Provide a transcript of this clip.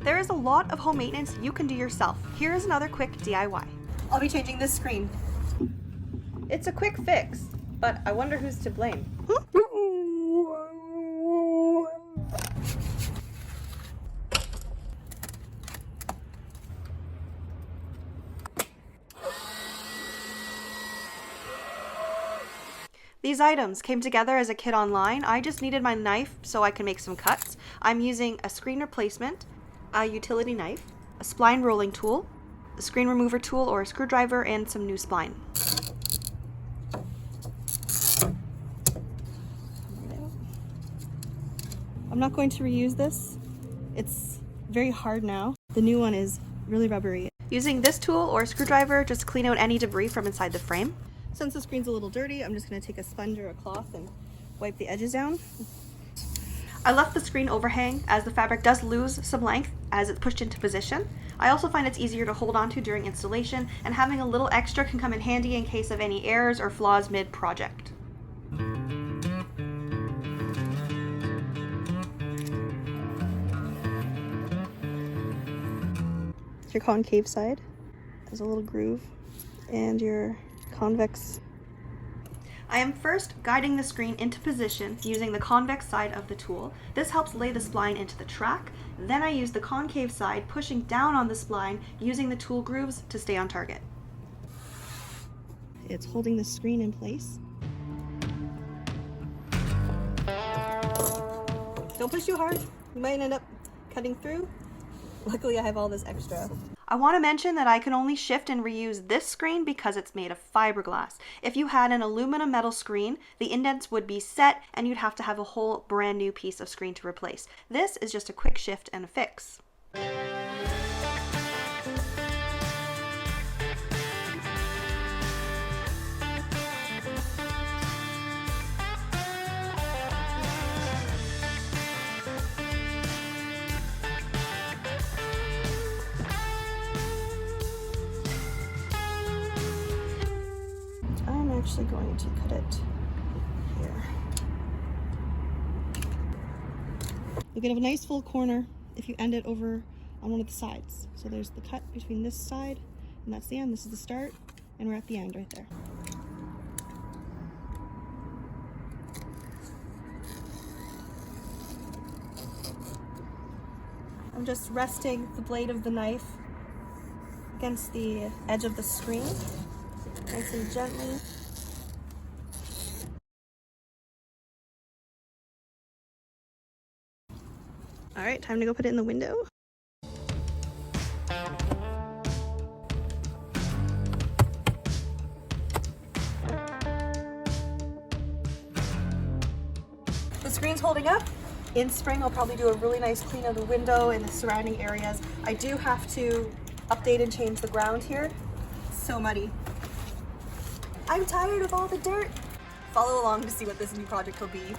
There is a lot of home maintenance you can do yourself. Here is another quick DIY. I'll be changing this screen. It's a quick fix, but I wonder who's to blame. These items came together as a kit online. I just needed my knife so I can make some cuts. I'm using a screen replacement, a utility knife, a spline rolling tool, a screen remover tool or a screwdriver, and some new spline. I'm not going to reuse this. It's very hard now. The new one is really rubbery. Using this tool or screwdriver, just clean out any debris from inside the frame. Since the screen's a little dirty, I'm just going to take a sponge or a cloth and wipe the edges down. I left the screen overhang as the fabric does lose some length as it's pushed into position. I also find it's easier to hold onto during installation, and having a little extra can come in handy in case of any errors or flaws mid-project. Your concave side has a little groove, and your convex. I am first guiding the screen into position using the convex side of the tool. This helps lay the spline into the track. Then I use the concave side, pushing down on the spline using the tool grooves to stay on target. It's holding the screen in place. Don't push too hard. You might end up cutting through. Luckily I have all this extra. I want to mention that I can only shift and reuse this screen because it's made of fiberglass. If you had an aluminum metal screen, the indents would be set and you'd have to have a whole brand new piece of screen to replace. This is just a quick shift and a fix. I'm actually going to cut it here. You can have a nice full corner if you end it over on one of the sides. So there's the cut between this side, and that's the end. This is the start, and we're at the end right there. I'm just resting the blade of the knife against the edge of the screen, nice and gently. All right, time to go put it in the window. The screen's holding up. In spring, I'll probably do a really nice clean of the window and the surrounding areas. I do have to update and change the ground here. It's so muddy. I'm tired of all the dirt. Follow along to see what this new project will be.